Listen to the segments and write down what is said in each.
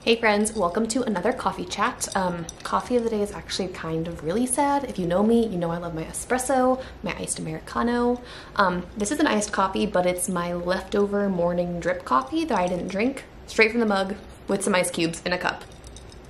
Hey friends, welcome to another coffee chat. Coffee of the day is actually kind of really sad. If you know me, you know I love my espresso, my iced Americano. This is an iced coffee, but it's my leftover morning drip coffee that I didn't drink, straight from the mug with some ice cubes in a cup.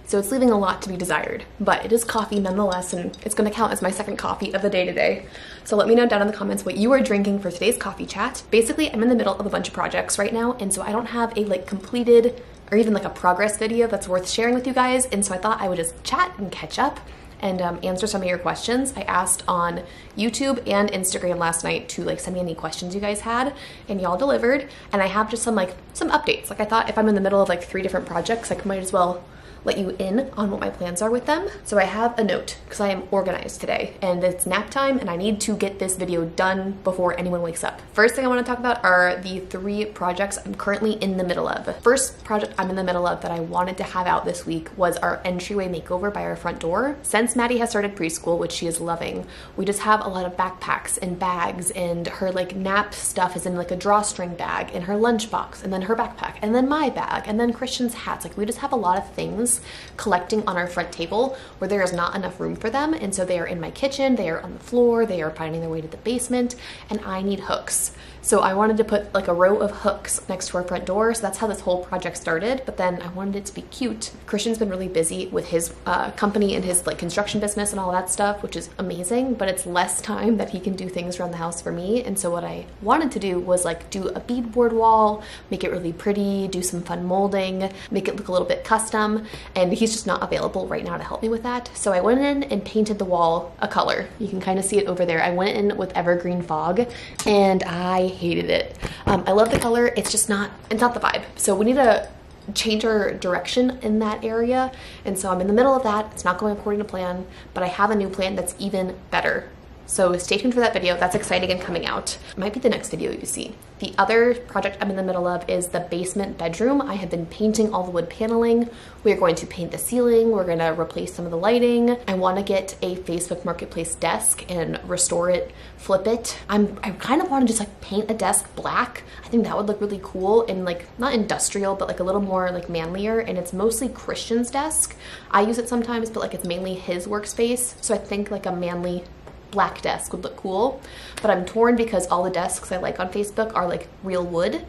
So it's leaving a lot to be desired, but it is coffee nonetheless, and it's gonna count as my second coffee of the day today. So let me know down in the comments what you are drinking for today's coffee chat. Basically, I'm in the middle of a bunch of projects right now, and so I don't have a completed or even a progress video that's worth sharing with you guys, and so I thought I would just chat and catch up and answer some of your questions. I asked on YouTube and Instagram last night to send me any questions you guys had, and y'all delivered, and I have just some updates. I thought if I'm in the middle of 3 different projects, I might as well let you in on what my plans are with them. So I have a note because I am organized today and it's nap time and I need to get this video done before anyone wakes up. First thing I want to talk about are the 3 projects I'm currently in the middle of. First project I'm in the middle of that I wanted to have out this week was our entryway makeover by our front door. Since Maddie has started preschool, which she is loving, we just have a lot of backpacks and bags, and her nap stuff is in a drawstring bag, and her lunchbox, and then her backpack, and then my bag, and then Christian's hats. We just have a lot of things collecting on our front table where there is not enough room for them, and so they are in my kitchen, they are on the floor, they are finding their way to the basement, and I need hooks. So I wanted to put a row of hooks next to our front door, so that's how this whole project started, but then I wanted it to be cute. Christian's been really busy with his company and his construction business and all that stuff, which is amazing, but it's less time that he can do things around the house for me, and so what I wanted to do was do a beadboard wall, make it really pretty, do some fun molding, make it look a little bit custom, and he's just not available right now to help me with that. So I went in and painted the wall a color. You can kind of see it over there. I went in with evergreen fog and I hated it. I love the color, it's just not, it's not the vibe. So we need to change our direction in that area, and so I'm in the middle of that. It's not going according to plan, but I have a new plan that's even better. So stay tuned for that video. That's exciting and coming out. It might be the next video you see. The other project I'm in the middle of is the basement bedroom. I have been painting all the wood paneling. We are going to paint the ceiling. We're gonna replace some of the lighting. I wanna get a Facebook Marketplace desk and restore it, flip it. I kind of wanna just paint a desk black. I think that would look really cool and not industrial, but a little more manlier, and it's mostly Christian's desk. I use it sometimes, but it's mainly his workspace. So I think a manly black desk would look cool, but I'm torn because all the desks I like on Facebook are real wood,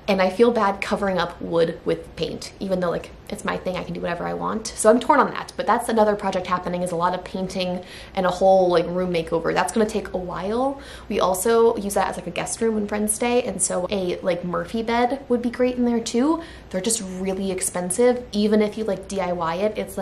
and I feel bad covering up wood with paint, even though it's my thing, I can do whatever I want. So I'm torn on that, but that's another project happening, is a lot of painting and a whole room makeover. That's gonna take a while. We also use that as a guest room when friends stay, and so a Murphy bed would be great in there too. They're just really expensive. Even if you DIY it, it's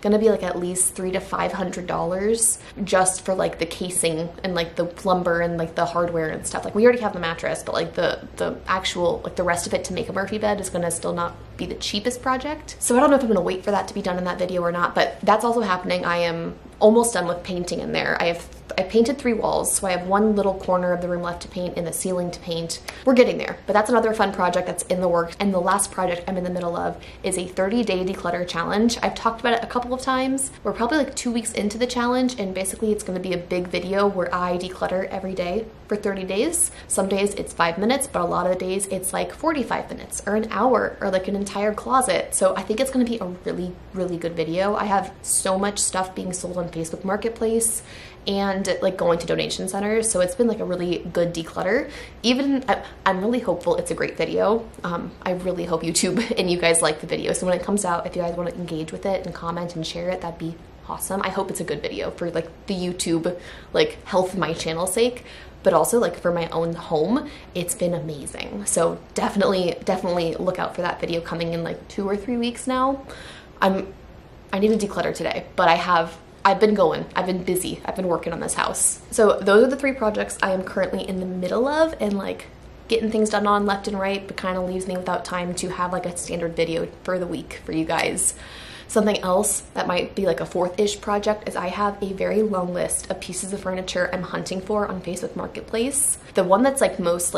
gonna be at least $300 to $500 just for the casing and the lumber and the hardware and stuff. We already have the mattress, but the actual the rest of it to make a Murphy bed is gonna still not be the cheapest project. So I don't know if I'm gonna wait for that to be done in that video or not, but that's also happening. I am almost done with painting in there. I painted 3 walls, so I have one little corner of the room left to paint and the ceiling to paint. We're getting there, but that's another fun project that's in the works. And the last project I'm in the middle of is a 30-day declutter challenge. I've talked about it a couple of times. We're probably 2 weeks into the challenge, and basically it's gonna be a big video where I declutter every day for 30 days. Some days it's 5 minutes, but a lot of the days it's 45 minutes or an hour or an entire closet. So I think it's gonna be a really, really good video. I have so much stuff being sold on Facebook Marketplace and going to donation centers, so it's been a really good declutter. Even I'm really hopeful it's a great video. I really hope YouTube and you guys like the video, so when it comes out, if you guys want to engage with it and comment and share it, that'd be awesome. I hope it's a good video for the YouTube health of my channel's sake, but also for my own home. It's been amazing. So definitely look out for that video coming in 2 or 3 weeks now. I need to declutter today, but I've been going, I've been busy, I've been working on this house. So those are the 3 projects I am currently in the middle of, and getting things done on left and right, but kind of leaves me without time to have a standard video for the week for you guys. Something else that might be a 4th-ish project is I have a very long list of pieces of furniture I'm hunting for on Facebook Marketplace. The one that's most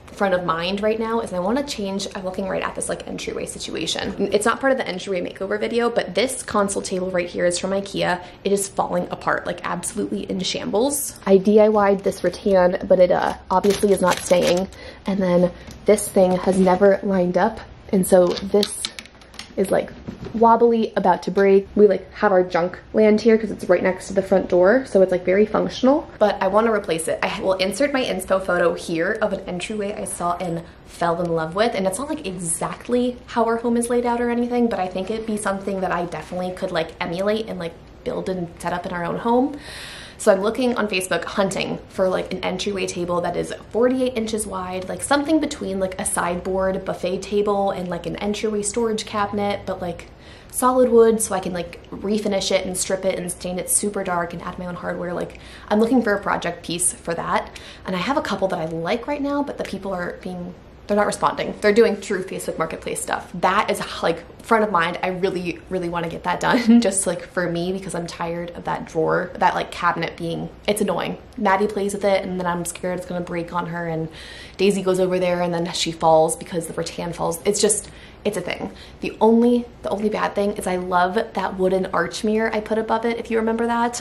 front of mind right now is I want to change. I'm looking right at this entryway situation. It's not part of the entryway makeover video, but this console table right here is from IKEA. It is falling apart, absolutely in shambles. I DIY'd this rattan, but it obviously is not staying. And then this thing has never lined up, and so this is like wobbly, about to break. We like have our junk land here because it's right next to the front door, so it's like very functional, but I want to replace it. I will insert my inspo photo here of an entryway I saw and fell in love with, and it's not like exactly how our home is laid out or anything, but I think it'd be something that I definitely could like emulate and like build and set up in our own home. So I'm looking on Facebook, hunting for like an entryway table that is 48 inches wide, like something between like a sideboard buffet table and like an entryway storage cabinet, but like solid wood, so I can like refinish it and strip it and stain it super dark and add my own hardware. Like I'm looking for a project piece for that. And I have a couple that I like right now, but the people are they're not responding. They're doing true Facebook Marketplace stuff. That is like front of mind. I really, really want to get that done just like for me, because I'm tired of that drawer, that like cabinet it's annoying. Maddie plays with it and then I'm scared it's gonna break on her, and Daisy goes over there and then she falls because the rattan falls. It's a thing. The only bad thing is I love that wooden arch mirror I put above it, if you remember that.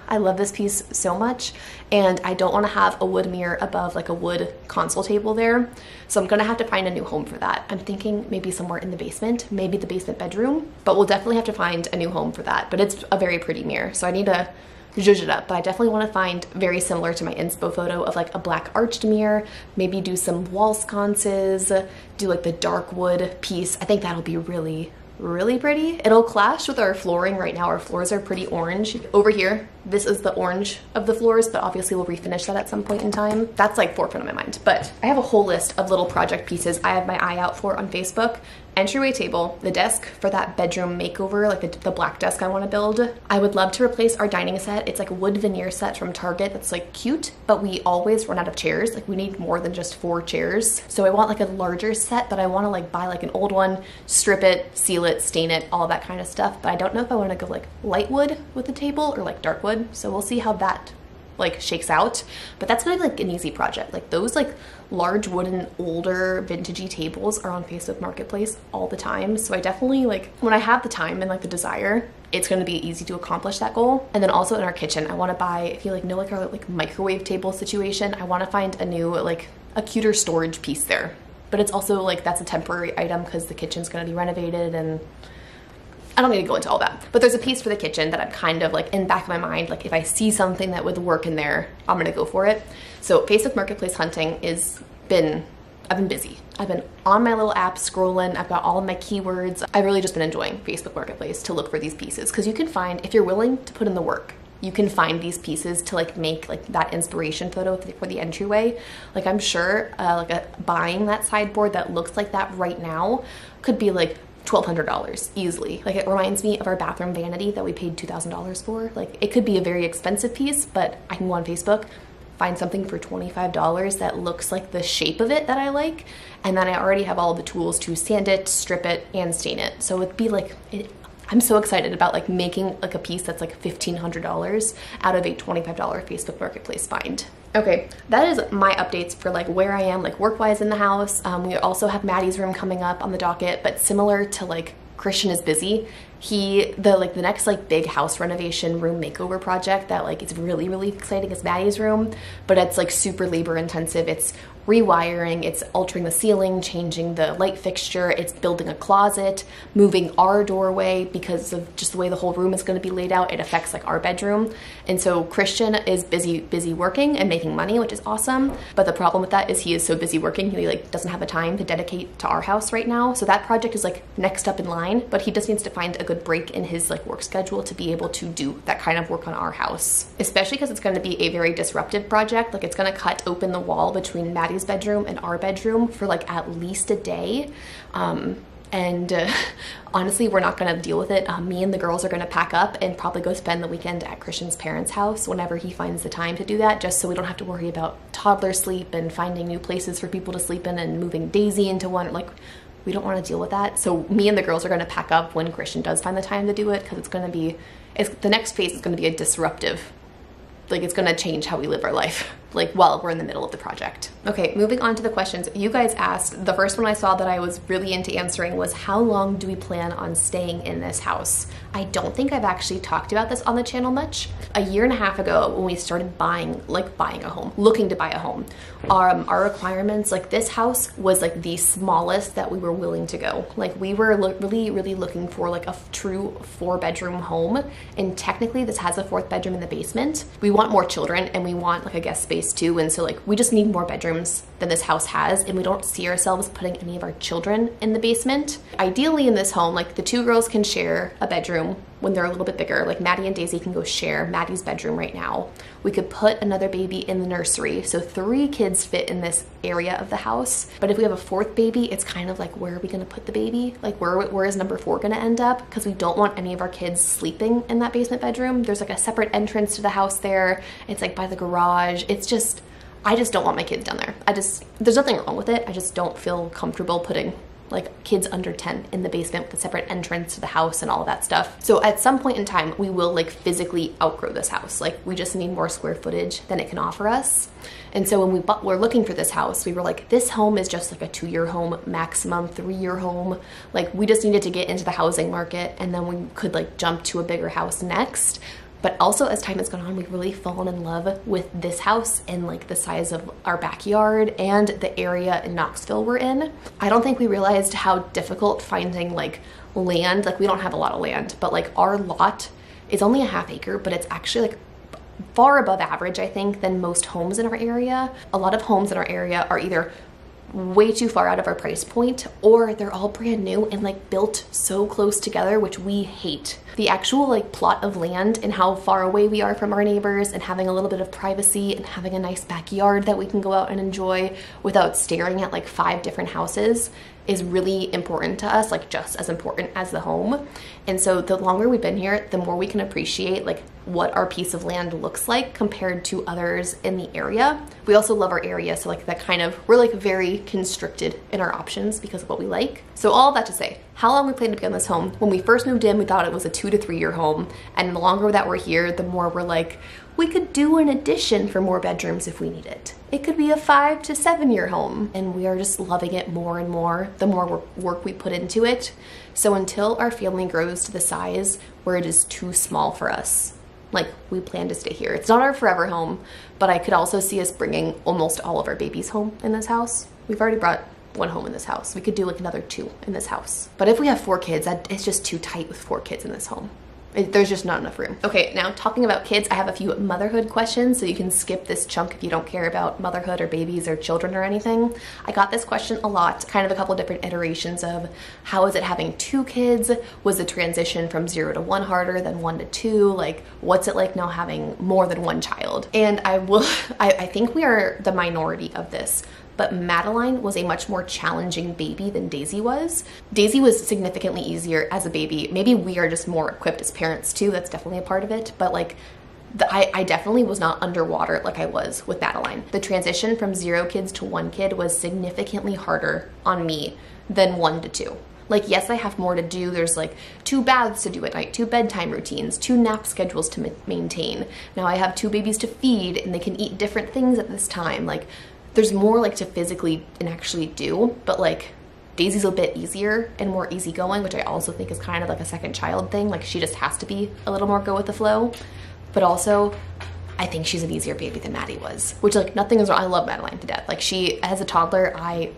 I love this piece so much, and I don't want to have a wood mirror above like a wood console table there. So I'm gonna have to find a new home for that. I'm thinking maybe somewhere in the basement, maybe the basement bedroom, but we'll definitely have to find a new home for that. But it's a very pretty mirror, so I need to zhuzh it up, but I definitely want to find very similar to my inspo photo of like a black arched mirror, maybe do some wall sconces, do like the dark wood piece. I think that'll be really, really pretty. It'll clash with our flooring. Right now our floors are pretty orange. Over here, this is the orange of the floors, but obviously we'll refinish that at some point in time. That's like forefront of my mind. But I have a whole list of little project pieces I have my eye out for on Facebook. Entryway table, the desk for that bedroom makeover, like the black desk I want to build. I would love to replace our dining set. It's like a wood veneer set from Target that's like cute, but we always run out of chairs. Like we need more than just 4 chairs. So I want like a larger set, but I want to like buy like an old one, strip it, seal it, stain it, all that kind of stuff. But I don't know if I want to go like light wood with the table or like dark wood. So we'll see how that like shakes out, but that's gonna be like an easy project. Like those like large wooden older vintagey tables are on Facebook Marketplace all the time, so I definitely like, when I have the time and like the desire, it's gonna be easy to accomplish that goal. And then also in our kitchen, I want to buy, if you like know like our like microwave table situation, I want to find a new like a cuter storage piece there. But it's also like that's a temporary item because the kitchen's gonna be renovated, and I don't need to go into all that, but there's a piece for the kitchen that I'm kind of like in the back of my mind, like if I see something that would work in there, I'm gonna go for it. So Facebook Marketplace hunting I've been busy. I've been on my little app scrolling. I've got all of my keywords. I've really just been enjoying Facebook Marketplace to look for these pieces, because you can find, if you're willing to put in the work, you can find these pieces to like make like that inspiration photo for the entryway. Like I'm sure buying that sideboard that looks like that right now could be like $1,200 easily. Like it reminds me of our bathroom vanity that we paid $2,000 for. Like it could be a very expensive piece, but I can go on Facebook, find something for $25 that looks like the shape of it that I like, and then I already have all the tools to sand it, strip it, and stain it. So it'd be like, I'm so excited about like making like a piece that's like $1,500 out of a $25 Facebook Marketplace find. Okay, that is my updates for like where I am like work-wise in the house. We also have Maddie's room coming up on the docket, but similar to like Christian is busy. The next like big house renovation room makeover project that like it's really, really exciting is Maddie's room, but it's like super labor intensive. It's rewiring, it's altering the ceiling, changing the light fixture, it's building a closet, moving our doorway because of just the way the whole room is going to be laid out. It affects like our bedroom. And so Christian is busy working and making money, which is awesome. But the problem with that is he is so busy working, he like doesn't have the time to dedicate to our house right now. So that project is like next up in line, but he just needs to find a good break in his like work schedule to be able to do that kind of work on our house, especially because it's going to be a very disruptive project. Like it's going to cut open the wall between Maddie's bedroom and our bedroom for like at least a day. Honestly, we're not going to deal with it. Me and the girls are going to pack up and probably go spend the weekend at Christian's parents' house whenever he finds the time to do that, just so we don't have to worry about toddler sleep and finding new places for people to sleep in and moving Daisy into one. Like, we don't want to deal with that. So me and the girls are going to pack up when Christian does find the time to do it, because it's going to be, the next phase is going to be a disruptive, like it's going to change how we live our life. like while we're in the middle of the project. Okay, moving on to the questions you guys asked. The first one I saw that I was really into answering was, how long do we plan on staying in this house? I don't think I've actually talked about this on the channel much. A year and a half ago, when we started buying a home, looking to buy a home, our requirements, like this house was like the smallest that we were willing to go. Like we were really looking for like a true 4-bedroom home, and technically this has a 4th bedroom in the basement. We want more children and we want like a guest space too, and so like we just need more bedrooms than this house has, and we don't see ourselves putting any of our children in the basement. Ideally in this home, like the 2 girls can share a bedroom when they're a little bit bigger. Like Maddie and Daisy can go share Maddie's bedroom right now. We could put another baby in the nursery, so 3 kids fit in this area of the house. But if we have a 4th baby, it's kind of like, where are we gonna put the baby? Like where is number 4 gonna end up? Because we don't want any of our kids sleeping in that basement bedroom. There's like a separate entrance to the house there. It's like by the garage. It's just, I just don't want my kids down there. There's nothing wrong with it. I just don't feel comfortable putting like kids under 10 in the basement with a separate entrance to the house and all of that stuff. So at some point in time, we will like physically outgrow this house. Like we just need more square footage than it can offer us. And so when we were looking for this house, we were like, this home is just like a 2-year home, maximum 3-year home. Like we just needed to get into the housing market, and then we could like jump to a bigger house next. But also as time has gone on, we've really fallen in love with this house and like the size of our backyard and the area in Knoxville we're in. I don't think we realized how difficult finding like land, like we don't have a lot of land, but like our lot is only a 1/2 acre, but it's actually like far above average, I think, than most homes in our area. A lot of homes in our area are either way too far out of our price point, or they're all brand new and like built so close together, which we hate. The actual like plot of land and how far away we are from our neighbors, and having a little bit of privacy and having a nice backyard that we can go out and enjoy without staring at like 5 different houses, is really important to us, like just as important as the home. And so the longer we've been here, the more we can appreciate like what our piece of land looks like compared to others in the area. We also love our area, so like that kind of, we're like very constricted in our options because of what we like. So all of that to say, how long we plan to be on this home. When we first moved in, we thought it was a 2 to 3 year home, and the longer that we're here, the more we're like, we could do an addition for more bedrooms if we need it. It could be a 5 to 7 year home, and we are just loving it more and more the more work we put into it. So until our family grows to the size where it is too small for us, like we plan to stay here. It's not our forever home, but I could also see us bringing almost all of our babies home in this house. We've already brought 1 home in this house. We could do like another 2 in this house. But if we have 4 kids, it's just too tight with 4 kids in this home. There's just not enough room. Okay, now talking about kids, I have a few motherhood questions, so you can skip this chunk if you don't care about motherhood or babies or children or anything. I got this question a lot, kind of a couple different iterations of, how is it having 2 kids? Was the transition from 0 to 1 harder than 1 to 2? Like, what's it like now having more than 1 child? And I think we are the minority of this, but Madeline was a much more challenging baby than Daisy was. Daisy was significantly easier as a baby. Maybe we are just more equipped as parents too. That's definitely a part of it. But like, I definitely was not underwater like I was with Madeline. The transition from 0 kids to 1 kid was significantly harder on me than 1 to 2. Like, yes, I have more to do. There's like 2 baths to do at night, 2 bedtime routines, 2 nap schedules to maintain. Now I have 2 babies to feed, and they can eat different things at this time. Like, there's more like to physically and actually do, but like Daisy's a bit easier and more easygoing, which I also think is kind of like a second child thing. Like, she just has to be a little more go with the flow. But also, I think she's an easier baby than Maddie was, which like nothing is wrong. I love Madeline to death. Like, she, as a toddler, I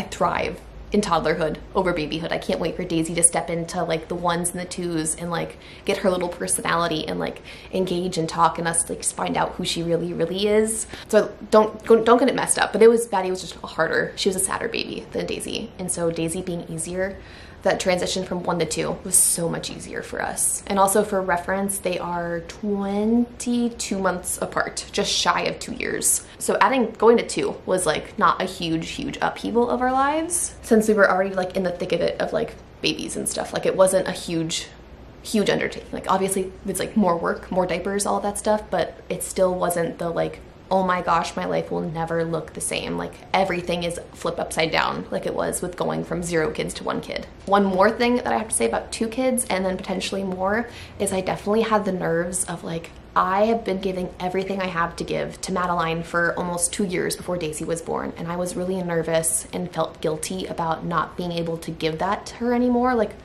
thrive in toddlerhood over babyhood. I can't wait for Daisy to step into like the 1s and the 2s and like get her little personality and like engage and talk, and us like find out who she really is. So don't get it messed up, but Maddie was just harder. She was a sadder baby than Daisy, and so Daisy being easier, that transition from 1 to 2 was so much easier for us. And also for reference, they are 22 months apart, just shy of 2 years. So going to 2 was like not a huge upheaval of our lives, since we were already like in the thick of it of like babies and stuff. Like, it wasn't a huge undertaking. Like, obviously it's like more work, more diapers, all of that stuff, but it still wasn't the like, oh my gosh, my life will never look the same. Like, everything is flipped upside down like it was with going from 0 kids to 1 kid. One more thing that I have to say about 2 kids and then potentially more is I definitely had the nerves of like, I have been giving everything I have to give to Madeline for almost 2 years before Daisy was born, and I was really nervous and felt guilty about not being able to give that to her anymore. Like,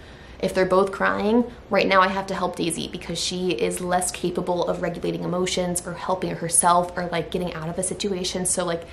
if they're both crying, right now I have to help Daisy because she is less capable of regulating emotions or helping herself or like getting out of a situation. So like,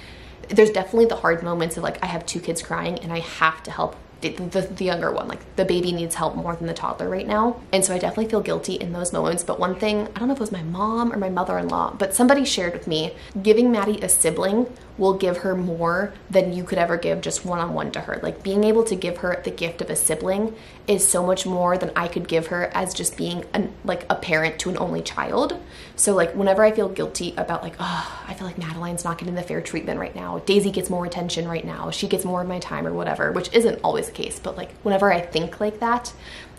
there's definitely the hard moments of like, I have 2 kids crying and I have to help the younger one. Like, the baby needs help more than the toddler right now. And so I definitely feel guilty in those moments. But one thing, I don't know if it was my mom or my mother-in-law, but somebody shared with me, giving Maddie a sibling will give her more than you could ever give just one-on-one to her. Like, being able to give her the gift of a sibling is so much more than I could give her as just being a parent to an only child. So like, whenever I feel guilty about like, oh, I feel like Madeline's not getting the fair treatment right now, Daisy gets more attention right now, she gets more of my time or whatever, which isn't always the case, but like, whenever I think like that,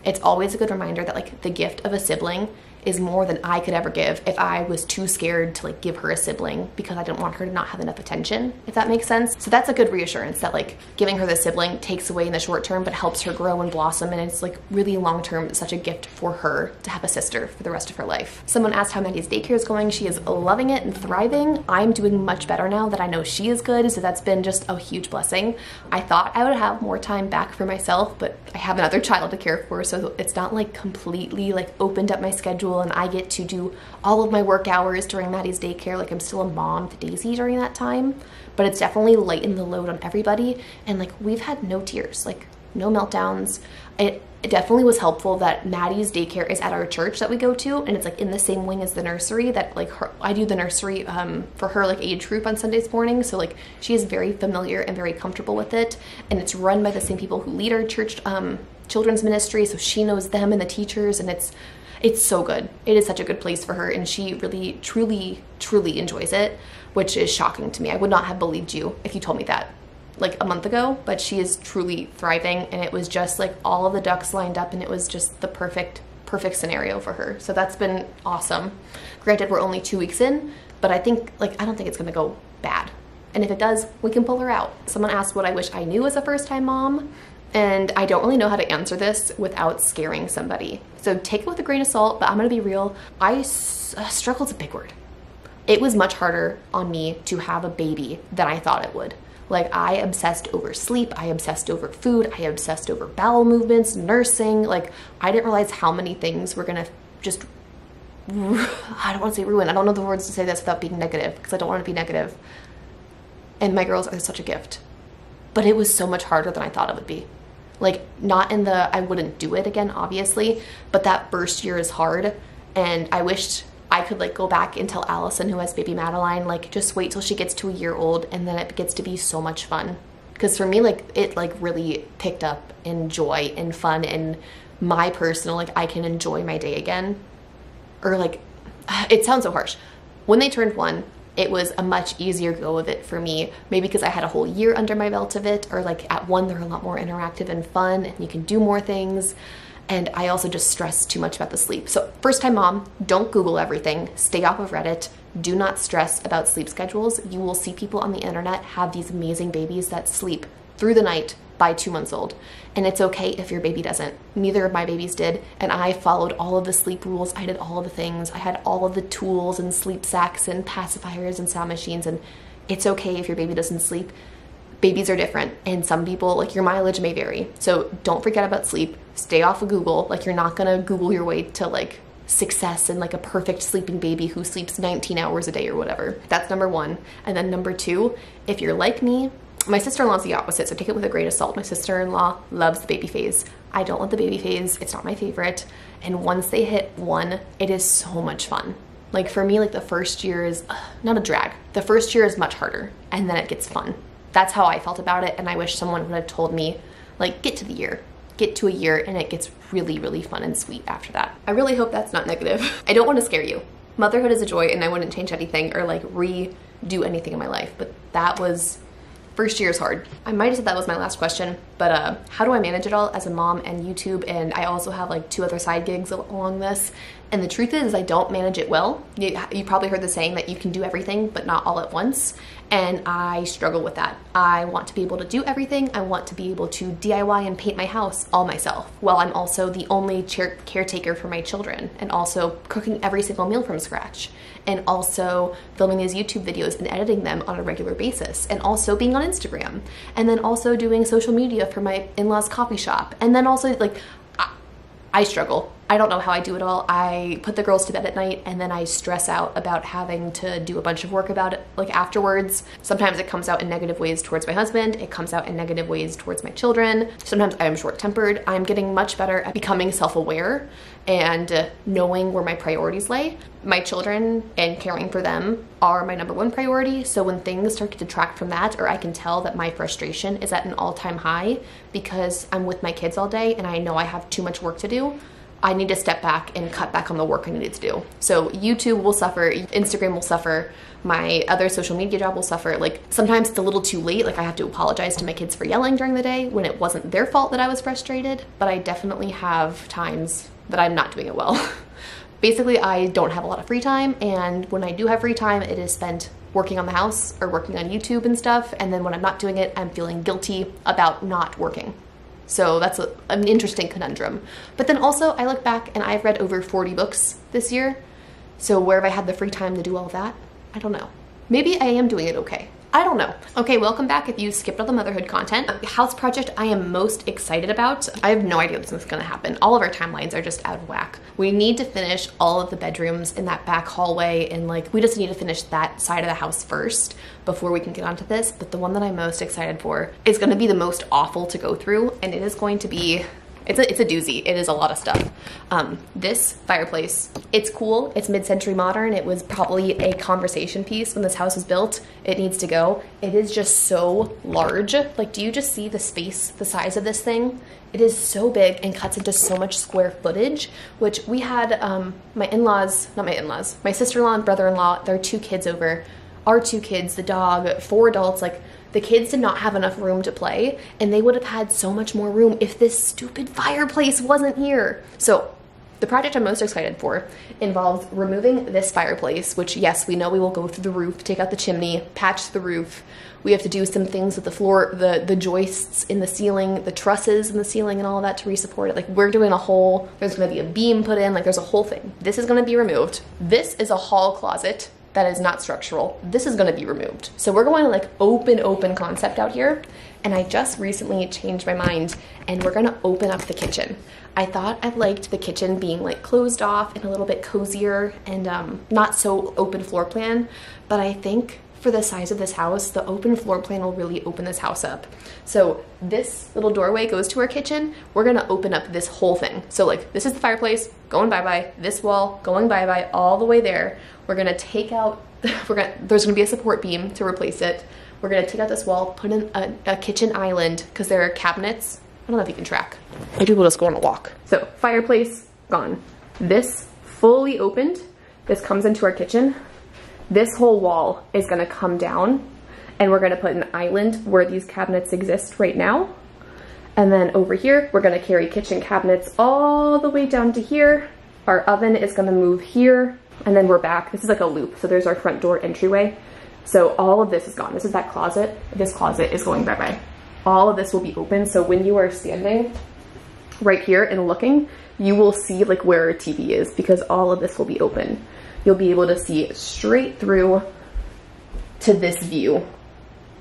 it's always a good reminder that like, the gift of a sibling is more than I could ever give if I was too scared to like give her a sibling because I didn't want her to not have enough attention, if that makes sense. So that's a good reassurance that like, giving her the sibling takes away in the short term but helps her grow and blossom, and it's like really long term such a gift for her to have a sister for the rest of her life. Someone asked how Maddie's daycare is going. She is loving it and thriving. I'm doing much better now that I know she is good, so that's been just a huge blessing. I thought I would have more time back for myself, but I have another child to care for, so it's not like completely like opened up my schedule and I get to do all of my work hours during Maddie's daycare. Like, I'm still a mom to Daisy during that time, but it's definitely lightened the load on everybody. And like, we've had no tears, like no meltdowns. It definitely was helpful that Maddie's daycare is at our church that we go to, and it's like in the same wing as the nursery that like I do the nursery for her like age group on Sundays morning. So like, she is very familiar and very comfortable with it, and it's run by the same people who lead our church children's ministry, so she knows them and the teachers, and it's so good. It is such a good place for her, and she really truly enjoys it, which is shocking to me. I would not have believed you if you told me that like a month ago, but she is truly thriving, and it was just like all of the ducks lined up, and it was just the perfect scenario for her. So that's been awesome. Granted, we're only 2 weeks in, but I think like, I don't think it's gonna go bad. And if it does, we can pull her out. Someone asked what I wish I knew as a first-time mom, and I don't really know how to answer this without scaring somebody. So take it with a grain of salt, but I'm gonna be real. Struggle's a big word. It was much harder on me to have a baby than I thought it would. Like, I obsessed over sleep, I obsessed over food, I obsessed over bowel movements, nursing. Like, I didn't realize how many things were gonna just, I don't wanna say ruin. I don't know the words to say this without being negative, because I don't wanna be negative. And my girls are such a gift. But it was so much harder than I thought it would be. Like, not in the, I wouldn't do it again, obviously, but that first year is hard, and I wished I could like go back and tell Allison, who has baby Madeline, like, just wait till she gets to a year old, and then it gets to be so much fun. Because for me, like, it like really picked up in joy and fun, and my personal, like, I can enjoy my day again. Or like, it sounds so harsh. When they turned 1, it was a much easier go of it for me, maybe because I had a whole year under my belt of it, or like at 1, they're a lot more interactive and fun, and you can do more things. And I also just stressed too much about the sleep. So first time mom, don't Google everything, stay off of Reddit, do not stress about sleep schedules. You will see people on the internet have these amazing babies that sleep through the night by 2 months old. And it's okay if your baby doesn't. Neither of my babies did, and I followed all of the sleep rules. I did all of the things. I had all of the tools and sleep sacks and pacifiers and sound machines, and it's okay if your baby doesn't sleep. Babies are different, and some people, like, your mileage may vary. So don't forget about sleep. Stay off of Google. Like, you're not gonna Google your way to like success and like a perfect sleeping baby who sleeps 19 hours a day or whatever. That's number 1. And then number 2, if you're like me, my sister-in-law's the opposite, so take it with a grain of salt. My sister-in-law loves the baby phase. I don't love the baby phase. It's not my favorite. And once they hit 1, it is so much fun. Like, for me, like, the first year is not a drag. The first year is much harder, and then it gets fun. That's how I felt about it, and I wish someone would have told me, like, get to a year, and it gets really, really fun and sweet after that. I really hope that's not negative. I don't want to scare you. Motherhood is a joy, and I wouldn't change anything or like redo anything in my life, but that was, first year is hard. I might have said that was my last question. But how do I manage it all as a mom and YouTube? And I also have like 2 other side gigs along this. And the truth is I don't manage it well. You probably heard the saying that you can do everything, but not all at once. And I struggle with that. I want to be able to do everything. I want to be able to DIY and paint my house all myself, while I'm also the only caretaker for my children, and also cooking every single meal from scratch, and also filming these YouTube videos and editing them on a regular basis, and also being on Instagram, and then also doing social media for my in-laws coffee shop. And then also like, I struggle. I don't know how I do it all. I put the girls to bed at night and then I stress out about having to do a bunch of work about it like afterwards. Sometimes it comes out in negative ways towards my husband. It comes out in negative ways towards my children. Sometimes I am short-tempered. I'm getting much better at becoming self-aware and knowing where my priorities lay. My children and caring for them are my #1 priority. So when things start to detract from that, or I can tell that my frustration is at an all-time high because I'm with my kids all day and I know I have too much work to do, I need to step back and cut back on the work I needed to do. So YouTube will suffer, Instagram will suffer, my other social media job will suffer. Like sometimes it's a little too late, like I have to apologize to my kids for yelling during the day when it wasn't their fault that I was frustrated, but I definitely have times that I'm not doing it well. Basically, I don't have a lot of free time, and when I do have free time, it is spent working on the house or working on YouTube and stuff, and then when I'm not doing it, I'm feeling guilty about not working. So that's an interesting conundrum. But then also I look back and I've read over 40 books this year. So where have I had the free time to do all of that? I don't know. Maybe I am doing it okay. I don't know. Okay, welcome back if you skipped all the motherhood content. The house project I am most excited about. I have no idea this is gonna happen. All of our timelines are just out of whack. We need to finish all of the bedrooms in that back hallway, and like we just need to finish that side of the house first before we can get onto this. But the one that I'm most excited for is gonna be the most awful to go through, and it is going to be, it's a doozy. It is a lot of stuff. This fireplace, it's cool. It's mid-century modern. It was probably a conversation piece when this house was built. It needs to go. It is just so large. Like, do you just see the space, the size of this thing? It is so big and cuts into so much square footage, which we had my in-laws, not my in-laws, my sister-in-law and brother-in-law, their 2 kids over, our 2 kids, the dog, 4 adults, like, the kids did not have enough room to play, and they would have had so much more room if this stupid fireplace wasn't here. So the project I'm most excited for involves removing this fireplace, which yes, we know we will go through the roof, take out the chimney, patch the roof. We have to do some things with the floor, the joists in the ceiling, the trusses in the ceiling and all of that to re-support it. Like we're doing a whole, there's gonna be a beam put in, like there's a whole thing. This is gonna be removed. This is a hall closet that is not structural. This is gonna be removed. So we're going to like open concept out here. And I just recently changed my mind and we're gonna open up the kitchen. I thought I liked the kitchen being like closed off and a little bit cozier and not so open floor plan, but I think for the size of this house, the open floor plan will really open this house up. So this little doorway goes to our kitchen. We're gonna open up this whole thing. So like this is the fireplace, going bye-bye, this wall, going bye-bye, all the way there. We're gonna take out, there's gonna be a support beam to replace it. We're gonna take out this wall, put in a kitchen island, because there are cabinets. I don't know if you can track. Maybe we'll just go on a walk. So fireplace, gone. This fully opened, this comes into our kitchen. This whole wall is gonna come down and we're gonna put an island where these cabinets exist right now. And then over here, we're gonna carry kitchen cabinets all the way down to here. Our oven is gonna move here and then we're back. This is like a loop. So there's our front door entryway. So all of this is gone. This is that closet. This closet is going bye-bye. All of this will be open. So when you are standing right here and looking, you will see like where our TV is because all of this will be open. You'll be able to see straight through to this view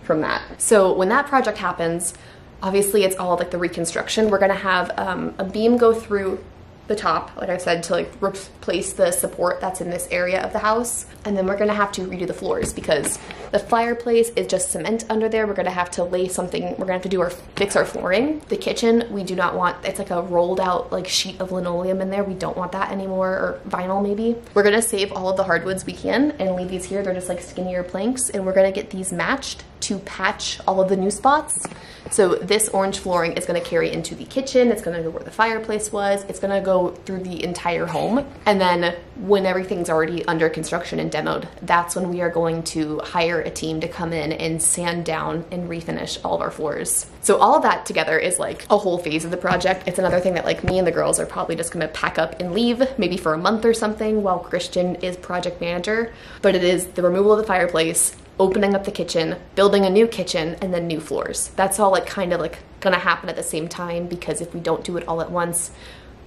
from that. So when that project happens, obviously it's all like the reconstruction. We're gonna have a beam go through the top, like I said, to like replace the support that's in this area of the house. And then we're gonna have to redo the floors because the fireplace is just cement under there. We're gonna have to lay something, we're gonna have to fix our flooring. The kitchen, we do not want, it's like a rolled out like sheet of linoleum in there. We don't want that anymore, or vinyl maybe. We're gonna save all of the hardwoods we can and leave these here. They're just like skinnier planks, and we're gonna get these matched to patch all of the new spots. So this orange flooring is going to carry into the kitchen. It's going to go where the fireplace was. It's going to go through the entire home. And then when everything's already under construction and demoed, that's when we are going to hire a team to come in and sand down and refinish all of our floors. So all of that together is like a whole phase of the project. It's another thing that like me and the girls are probably just going to pack up and leave maybe for a month or something while Christian is project manager. But it is the removal of the fireplace, opening up the kitchen, building a new kitchen, and then new floors. That's all like kind of like gonna happen at the same time, because if we don't do it all at once,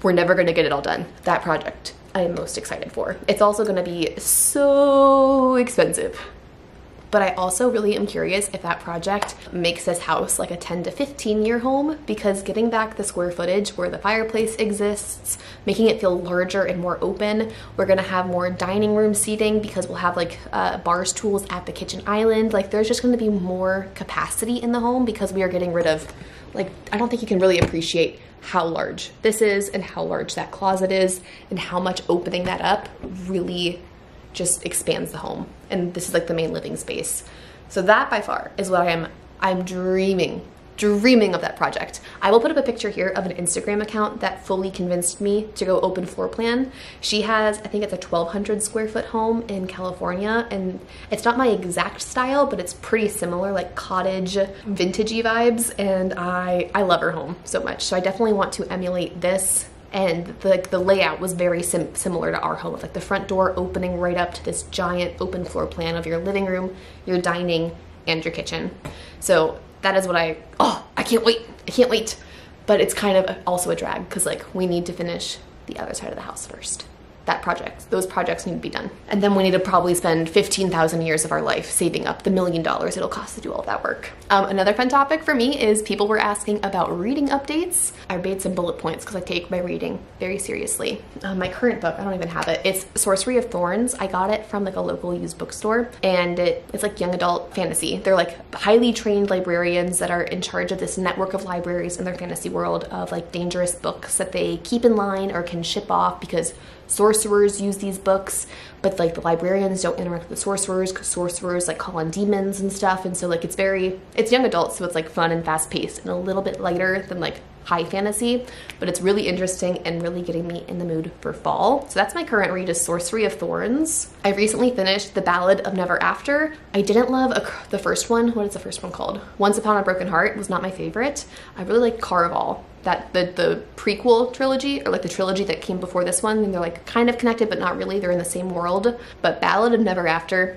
we're never gonna get it all done. That project I am most excited for. It's also gonna be so expensive. But I also really am curious if that project makes this house like a 10 to 15 year home, because getting back the square footage where the fireplace exists, making it feel larger and more open. We're gonna have more dining room seating because we'll have like bar stools at the kitchen island. Like there's just gonna be more capacity in the home because we are getting rid of, like, I don't think you can really appreciate how large this is and how large that closet is and how much opening that up really just expands the home. And this is like the main living space. So that by far is what I'm dreaming of that project. I will put up a picture here of an Instagram account that fully convinced me to go open floor plan. She has, I think it's a 1,200 square foot home in California, and it's not my exact style, but it's pretty similar, like cottage, vintagey vibes, and I love her home so much. So I definitely want to emulate this. And the layout was very similar to our home, with like the front door opening right up to this giant open floor plan of your living room, your dining, and your kitchen. So that is what I can't wait. But it's kind of also a drag because like we need to finish the other side of the house first. Those projects need to be done. And then we need to probably spend 15,000 years of our life saving up the $1 million it'll cost to do all of that work. Another fun topic for me is people were asking about reading updates. I made some bullet points because I take my reading very seriously. My current book, I don't even have it. It's Sorcery of Thorns. I got it from like a local used bookstore, and it's like young adult fantasy. They're like highly trained librarians that are in charge of this network of libraries in their fantasy world of like dangerous books that they keep in line or can ship off because sorcerers use these books, but like the librarians don't interact with the sorcerers because sorcerers like call on demons and stuff. And so like it's young adult, so it's like fun and fast paced and a little bit lighter than like high fantasy, but it's really interesting and really getting me in the mood for fall. So that's my current read, is Sorcery of Thorns. I recently finished The Ballad of Never After. I didn't love the first one. What is the first one called? Once Upon a Broken Heart was not my favorite. I really like Caraval. That the prequel trilogy, or like the trilogy that came before this one, and they're like kind of connected but not really. They're in the same world. But Ballad of Never After,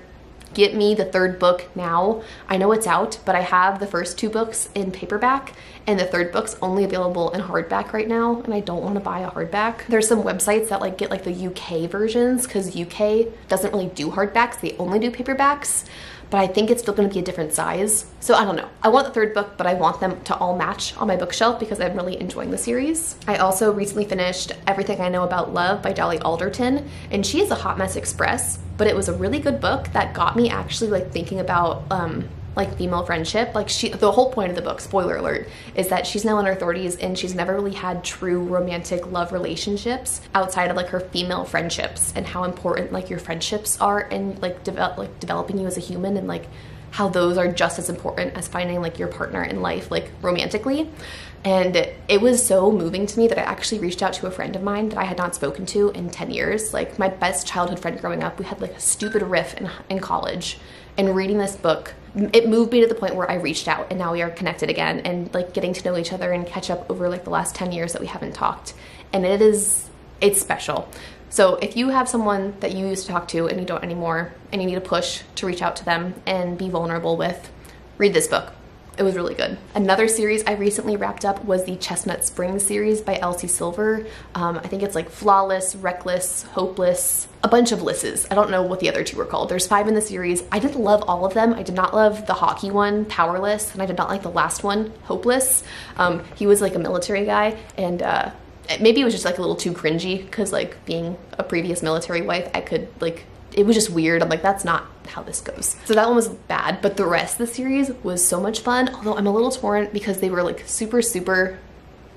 get me the third book now. I know it's out, but I have the first two books in paperback, and the third book's only available in hardback right now, and I don't want to buy a hardback. There's some websites that like get like the UK versions because UK doesn't really do hardbacks. They only do paperbacks. But I think it's still going to be a different size. So I don't know. I want the third book, but I want them to all match on my bookshelf because I'm really enjoying the series. I also recently finished Everything I Know About Love by Dolly Alderton, and she is a hot mess express, but it was a really good book that got me actually like thinking about like female friendship. Like the whole point of the book, spoiler alert, is that she's now in her 30s and she's never really had true romantic love relationships outside of like her female friendships, and how important like your friendships are in like developing you as a human, and like how those are just as important as finding like your partner in life, like romantically. And it was so moving to me that I actually reached out to a friend of mine that I had not spoken to in 10 years. Like my best childhood friend growing up, we had like a stupid riff in college, and reading this book, it moved me to the point where I reached out, and now we are connected again and like getting to know each other and catch up over like the last 10 years that we haven't talked. And it's special. So if you have someone that you used to talk to and you don't anymore, and you need a push to reach out to them and be vulnerable with, read this book. It was really good. Another series I recently wrapped up was the Chestnut Springs series by Elsie Silver. I think it's like Flawless, Reckless, Hopeless, a bunch of lisses. I don't know what the other two were called. There's 5 in the series. I didn't love all of them. I did not love the hockey one, Powerless, and I did not like the last one, Hopeless. He was like a military guy, and maybe it was just like a little too cringy because like being a previous military wife, I could like, it was just weird. I'm like, that's not how this goes. So that one was bad, but the rest of the series was so much fun. Although I'm a little torn because they were like super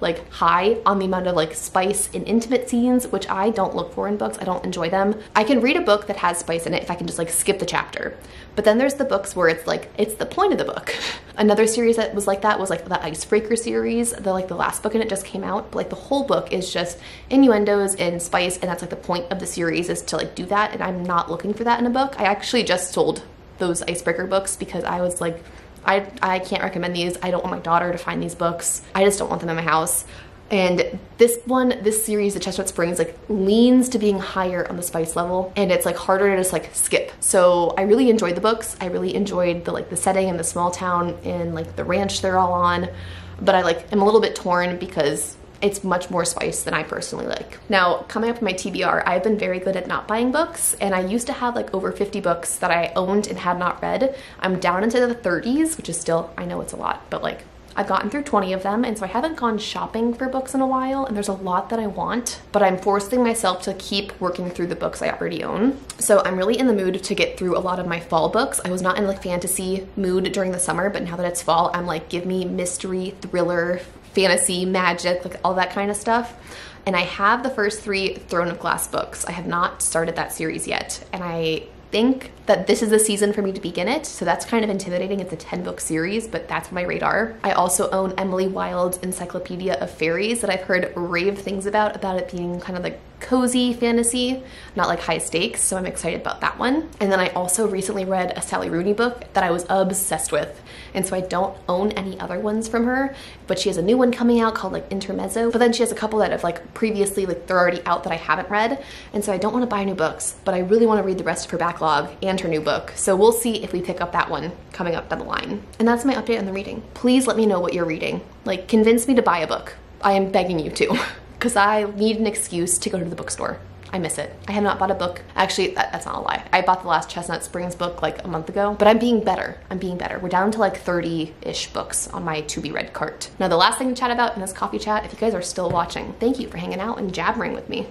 like high on the amount of like spice and intimate scenes, which I don't look for in books. I don't enjoy them. I can read a book that has spice in it if I can just like skip the chapter. But then there's the books where it's like, it's the point of the book. Another series that was like that was like the Icebreaker series. The last book in it just came out, but like the whole book is just innuendos and spice, and that's like the point of the series is to like do that, and I'm not looking for that in a book. I actually just sold those Icebreaker books because I was like, I can't recommend these. I don't want my daughter to find these books. I just don't want them in my house. And this series, the Chestnut Springs, like leans to being higher on the spice level, and it's like harder to just like skip. So I really enjoyed the books. I really enjoyed the setting and the small town and like the ranch they're all on. But I like am a little bit torn because it's much more spice than I personally like. Now, coming up in my TBR, I've been very good at not buying books, and I used to have like over 50 books that I owned and had not read. I'm down into the 30s, which is still, I know it's a lot, but like I've gotten through 20 of them, and so I haven't gone shopping for books in a while, and there's a lot that I want, but I'm forcing myself to keep working through the books I already own. So I'm really in the mood to get through a lot of my fall books. I was not in like fantasy mood during the summer, but now that it's fall, I'm like, give me mystery, thriller, fantasy, magic, like all that kind of stuff. And I have the first 3 Throne of Glass books. I have not started that series yet, and I think that this is the season for me to begin it, so that's kind of intimidating. It's a 10-book series, but that's on my radar. I also own Emily Wilde's Encyclopedia of Fairies that I've heard rave things about it being kind of like cozy fantasy, not like high stakes, so I'm excited about that one. And then I also recently read a Sally Rooney book that I was obsessed with, and so I don't own any other ones from her, but she has a new one coming out called like Intermezzo, but then she has a couple that have like previously, like they're already out that I haven't read, and so I don't want to buy new books, but I really want to read the rest of her backlog and her new book, so we'll see if we pick up that one coming up down the line. And that's my update on the reading. Please let me know what you're reading. Like, convince me to buy a book. I am begging you to, because I need an excuse to go to the bookstore. I miss it. I have not bought a book. Actually, that's not a lie. I bought the last Chestnut Springs book like a month ago, but I'm being better. I'm being better. We're down to like 30-ish books on my to be read cart. Now, the last thing to chat about in this coffee chat, if you guys are still watching, thank you for hanging out and jabbering with me.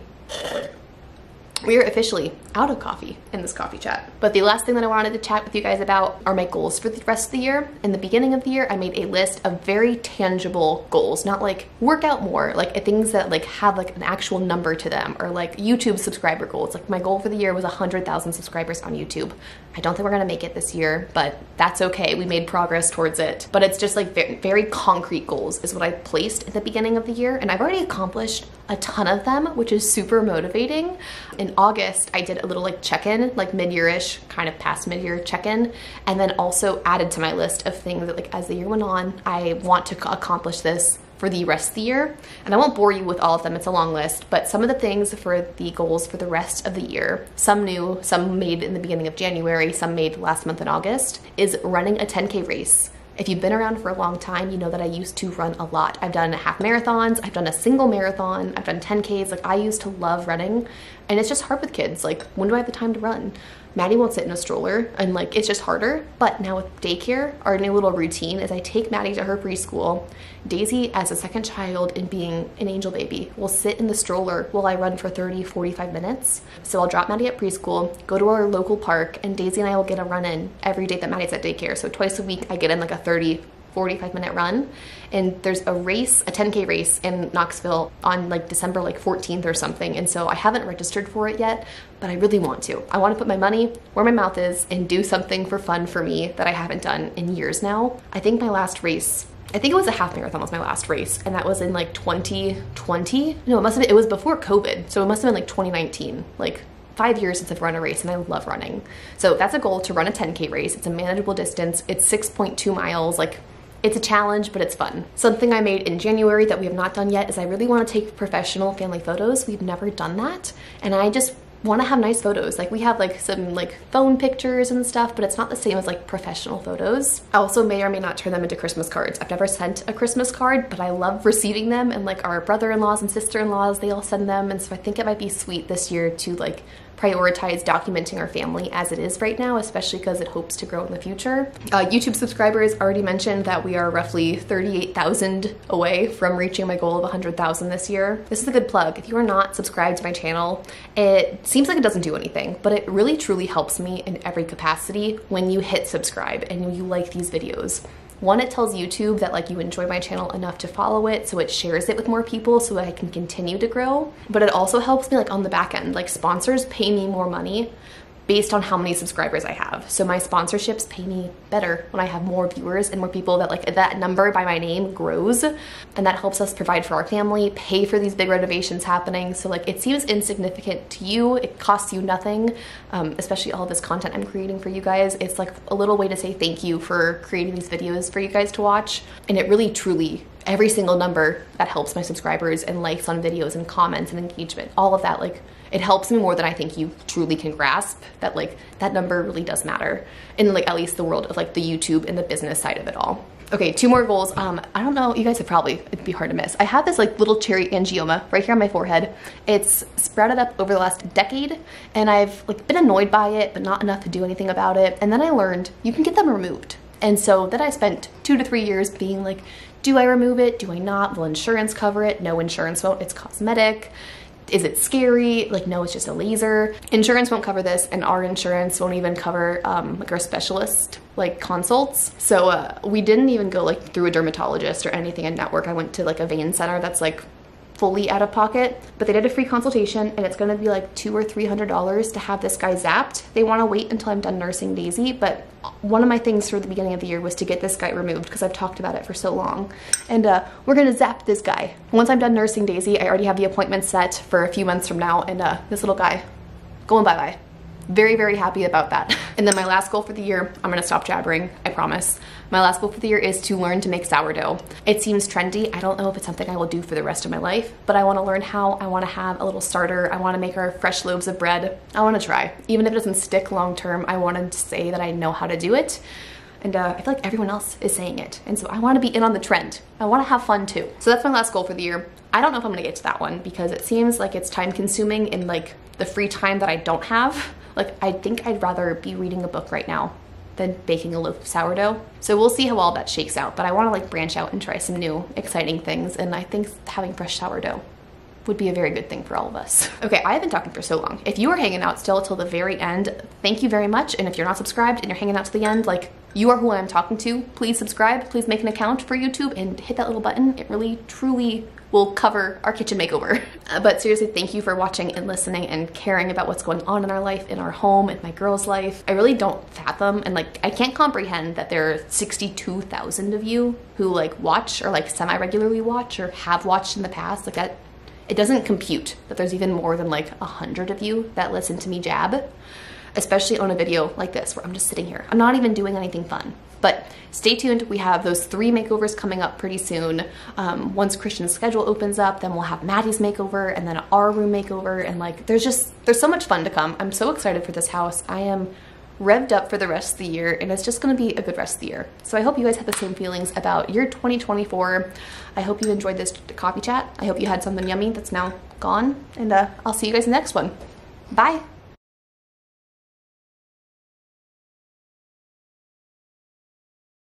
We are officially out of coffee in this coffee chat. But the last thing that I wanted to chat with you guys about are my goals for the rest of the year. In the beginning of the year, I made a list of very tangible goals, not like work out more, like things that like have like an actual number to them, or like YouTube subscriber goals. Like my goal for the year was 100,000 subscribers on YouTube. I don't think we're gonna make it this year, but that's okay. We made progress towards it. But it's just like very concrete goals is what I placed at the beginning of the year. And I've already accomplished a ton of them, which is super motivating. In August, I did a little like check-in, like mid-year-ish, kind of past mid-year check-in, and then also added to my list of things that like as the year went on, I want to accomplish this for the rest of the year. And I won't bore you with all of them, it's a long list, but some of the things for the goals for the rest of the year, some new, some made in the beginning of January, some made last month in August, is running a 10K race. If you've been around for a long time, you know that I used to run a lot. I've done half marathons, I've done a single marathon, I've done 10Ks. Like I used to love running, and it's just hard with kids. Like, when do I have the time to run? Maddie won't sit in a stroller, and like it's just harder. But now with daycare, our new little routine is I take Maddie to her preschool. Daisy, as a second child and being an angel baby, will sit in the stroller while I run for 30-45 minutes. So I'll drop Maddie at preschool, go to our local park, and Daisy and I will get a run in every day that Maddie's at daycare. So twice a week I get in like a 30-45 minute run. And there's a race, a 10K race in Knoxville on like December like 14th or something. And so I haven't registered for it yet, but I really want to. I want to put my money where my mouth is and do something for fun for me that I haven't done in years now. I think my last race, I think it was a half marathon was my last race, and that was in like 2020. No, it was before COVID. So it must have been like 2019, like 5 years since I've run a race, and I love running. So that's a goal, to run a 10K race. It's a manageable distance. It's 6.2 miles. Like, it's a challenge, but it's fun. Something I made in January that we have not done yet is I really want to take professional family photos. We've never done that, and I just want to have nice photos. Like, we have like some like phone pictures and stuff, but it's not the same as like professional photos. I also may or may not turn them into Christmas cards. I've never sent a Christmas card, but I love receiving them, and like our brother-in-laws and sister-in-laws, they all send them, and so I think it might be sweet this year to like prioritize documenting our family as it is right now, especially because it hopes to grow in the future. YouTube subscribers, already mentioned that we are roughly 38,000 away from reaching my goal of 100,000 this year. This is a good plug. If you are not subscribed to my channel, it seems like it doesn't do anything, but it really truly helps me in every capacity when you hit subscribe and you like these videos. One, it tells YouTube that like you enjoy my channel enough to follow it, so it shares it with more people so that I can continue to grow. But it also helps me like on the back end. Like sponsors pay me more money based on how many subscribers I have. So my sponsorships pay me better when I have more viewers and more people that like that number by my name grows, and that helps us provide for our family, pay for these big renovations happening. So like it seems insignificant to you, it costs you nothing, especially all this content I'm creating for you guys. It's like a little way to say thank you for creating these videos for you guys to watch. And it really truly, every single number that helps my subscribers and likes on videos and comments and engagement, all of that, like it helps me more than I think you truly can grasp, that like that number really does matter in like at least the world of like the YouTube and the business side of it all. Okay, 2 more goals. I don't know, you guys have probably, it'd be hard to miss. I have this like little cherry angioma right here on my forehead. It's sprouted up over the last decade and I've like been annoyed by it, but not enough to do anything about it. And then I learned you can get them removed. And so then I spent 2 to 3 years being like, do I remove it? Do I not? Will insurance cover it? No, insurance won't. It's cosmetic. Is it scary? Like, no, it's just a laser. Insurance won't cover this, and our insurance won't even cover like our specialist like consults. So we didn't even go like through a dermatologist or anything in network. I went to like a vein center that's like fully out of pocket, but they did a free consultation and it's gonna be like $200 or $300 to have this guy zapped. They wanna wait until I'm done nursing Daisy, but one of my things for the beginning of the year was to get this guy removed because I've talked about it for so long. And we're gonna zap this guy. Once I'm done nursing Daisy, I already have the appointment set for a few months from now, and this little guy going bye-bye. Very, very happy about that. And then my last goal for the year, I'm gonna stop jabbering, I promise. My last goal for the year is to learn to make sourdough. It seems trendy. I don't know if it's something I will do for the rest of my life, but I wanna learn how. I wanna have a little starter. I wanna make our fresh loaves of bread. I wanna try. Even if it doesn't stick long term, I wanted to say that I know how to do it. And I feel like everyone else is saying it. And so I wanna be in on the trend. I wanna have fun too. So that's my last goal for the year. I don't know if I'm gonna get to that one because it seems like it's time consuming in like the free time that I don't have. Like, I think I'd rather be reading a book right now than baking a loaf of sourdough. So we'll see how all that shakes out, but I wanna like branch out and try some new exciting things. And I think having fresh sourdough would be a very good thing for all of us. Okay, I have been talking for so long. If you are hanging out still till the very end, thank you very much. And if you're not subscribed and you're hanging out to the end, like you are who I'm talking to, please subscribe, please make an account for YouTube and hit that little button. It really, truly will cover our kitchen makeover. But seriously, thank you for watching and listening and caring about what's going on in our life, in our home, in my girl's life. I really don't fathom and like, I can't comprehend that there are 62,000 of you who like watch or like semi-regularly watch or have watched in the past. Like that, it doesn't compute that there's even more than like 100 of you that listen to me jab, especially on a video like this where I'm just sitting here. I'm not even doing anything fun. But stay tuned, we have those 3 makeovers coming up pretty soon. Once Christian's schedule opens up, then we'll have Maddie's makeover and then our room makeover, and like there's so much fun to come. I'm so excited for this house. I am revved up for the rest of the year, and it's just gonna be a good rest of the year. So I hope you guys have the same feelings about your 2024. I hope you enjoyed this coffee chat. I hope you had something yummy that's now gone, and I'll see you guys in the next one. Bye.